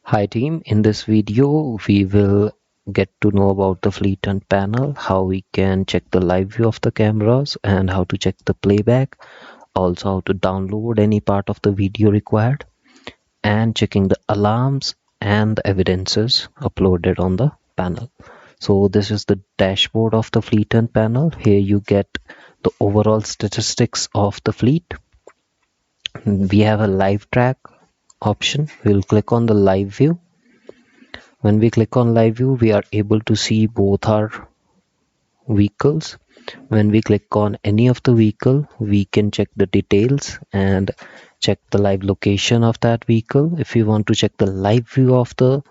Hi team, in this video we will get to know about the Fleethunt panel, how we can check the live view of the cameras and how to check the playback, also how to download any part of the video required, and checking the alarms and the evidences uploaded on the panel. So this is the dashboard of the Fleethunt panel. Here you get the overall statistics of the fleet. We have a live track option. We'll click on the live view. When we click on live view, we are able to see both our vehicles. When we click on any of the vehicle, we can check the details and check the live location of that vehicle. If we want to check the live view of the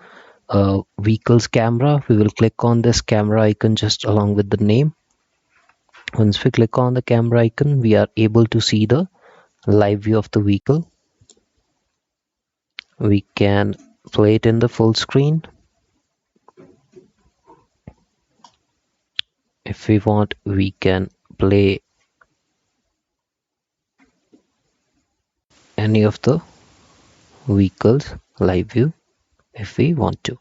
vehicle's camera, we will click on this camera icon just along with the name. Once we click on the camera icon, we are able to see the live view of the vehicle. We can play it in the full screen. If we want, we can play any of the vehicles live view if we want to.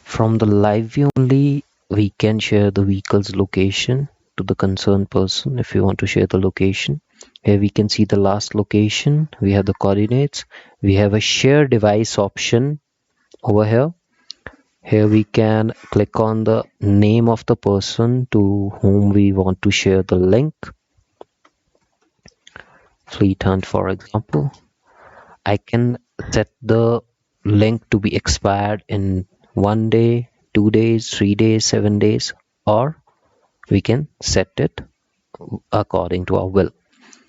From the live view only, we can share the vehicle's location to the concerned person if we want to share the location. Here we can see the last location, we have the coordinates, we have a share device option over here. Here we can click on the name of the person to whom we want to share the link. Fleethunt, for example. I can set the link to be expired in 1 day, 2 days, 3 days, 7 days, or we can set it according to our will.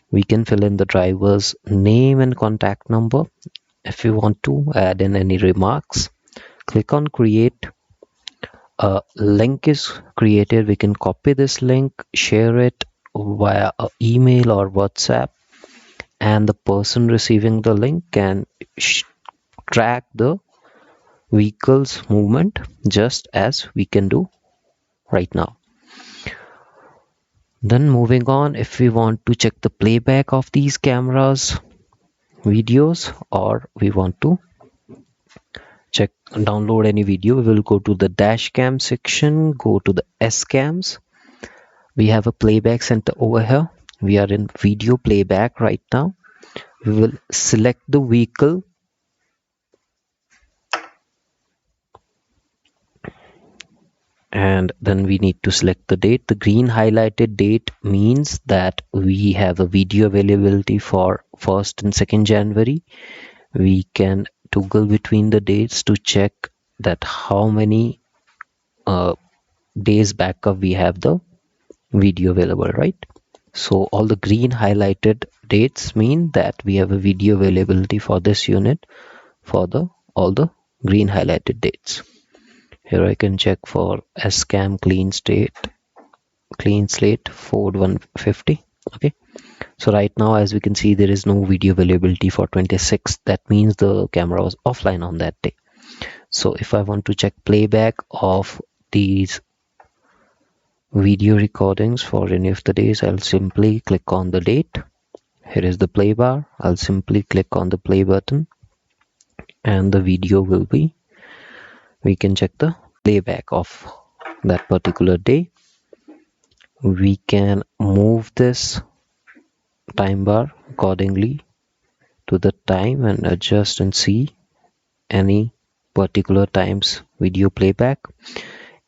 We can fill in the driver's name and contact number. If you want to add in any remarks, click on create. A link is created. We can copy this link, share it via email or WhatsApp, and the person receiving the link can track the vehicle's movement just as we can do right now. Then moving on, if we want to check the playback of these cameras videos, or we want to download any video, we will go to the dash cam section, go to the S-cams. We have a playback center over here. We are in video playback right now. We will select the vehicle and then we need to select the date. The green highlighted date means that we have a video availability for 1st and 2nd January. We can toggle between the dates to check that how many days backup we have the video available, right? So all the green highlighted dates mean that we have a video availability for this unit for all the green highlighted dates. Here I can check for S-cam clean slate Ford 150. Okay, so right now as we can see, there is no video availability for 26th. That means the camera was offline on that day. So if I want to check playback of these video recordings for any of the days, I'll simply click on the date. Here is the play bar. I'll simply click on the play button and the video will be, we can check the playback of that particular day. We can move this time bar accordingly to the time and adjust and see any particular time's video playback.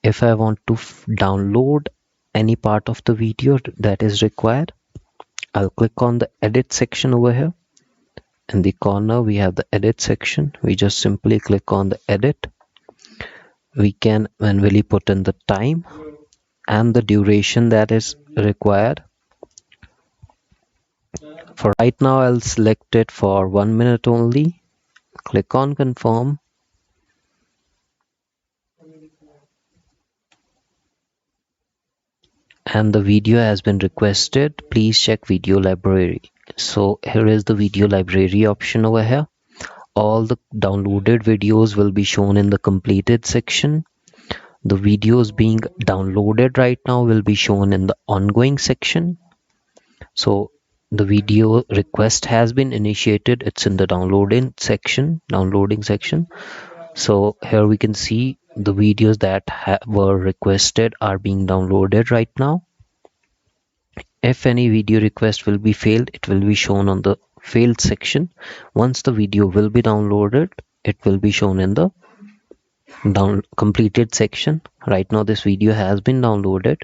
If I want to download any part of the video that is required, I'll click on the edit section over here. In the corner we have the edit section. We just simply click on the edit. We can manually put in the time and the duration that is required. For right now, I'll select it for 1 minute only. Click on confirm. And the video has been requested. Please check video library. So here is the video library option over here. All the downloaded videos will be shown in the completed section. The videos being downloaded right now will be shown in the ongoing section. So the video request has been initiated. It's in the downloading section. So here we can see the videos that were requested are being downloaded right now. If any video request will be failed, it will be shown on the failed section. Once the video will be downloaded, it will be shown in the completed section. Right now this video has been downloaded.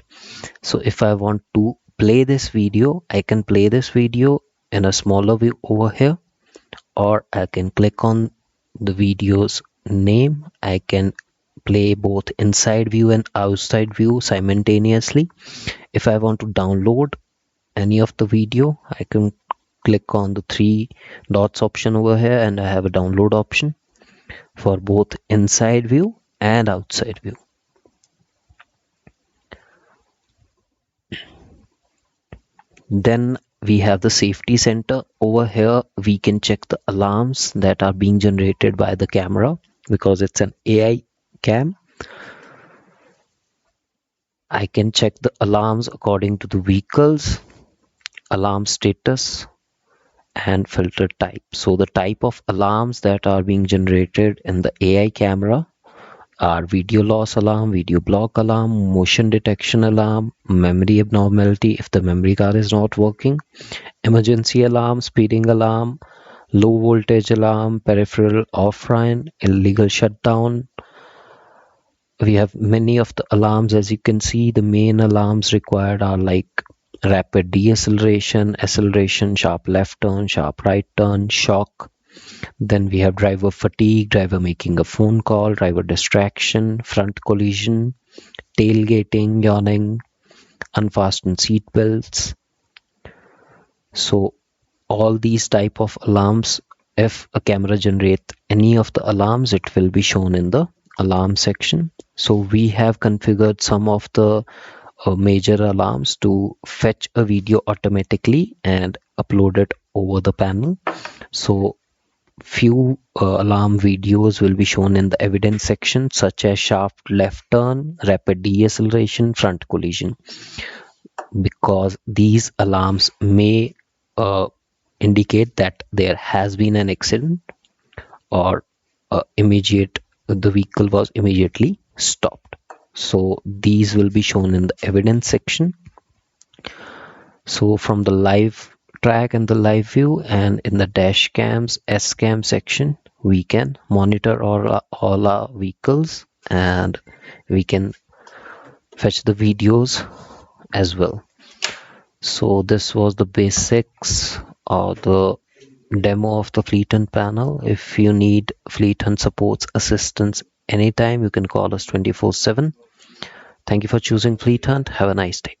So if I want to play this video, I can play this video in a smaller view over here, or I can click on the video's name. I can play both inside view and outside view simultaneously. If I want to download any of the video, I can click on the three dots option over here, and I have a download option for both inside view and outside view. Then we have the safety center. Over here we can check the alarms that are being generated by the camera, because it's an AI cam. I can check the alarms according to the vehicles, alarm status, and filter type. So the type of alarms that are being generated in the AI camera are video loss alarm, video block alarm, motion detection alarm, memory abnormality if the memory card is not working, emergency alarm, speeding alarm, low voltage alarm, peripheral offline, illegal shutdown. We have many of the alarms. As you can see, the main alarms required are like rapid deceleration, acceleration, sharp left turn, sharp right turn, shock. Then we have driver fatigue, driver making a phone call, driver distraction, front collision, tailgating, yawning, unfastened seat belts. So all these type of alarms, if a camera generates any of the alarms, it will be shown in the alarm section. So we have configured some of the major alarms to fetch a video automatically and upload it over the panel. So few alarm videos will be shown in the evidence section, such as sharp left turn, rapid deceleration, front collision, because these alarms may indicate that there has been an accident, or the vehicle was immediately stopped. So these will be shown in the evidence section. So from the live track and the live view, and in the dash cams S-cam section, we can monitor all our vehicles, and we can fetch the videos as well. So this was the basics or the demo of the Fleethunt panel. If you need Fleethunt supports assistance anytime, you can call us 24/7. Thank you for choosing Fleethunt. Have a nice day.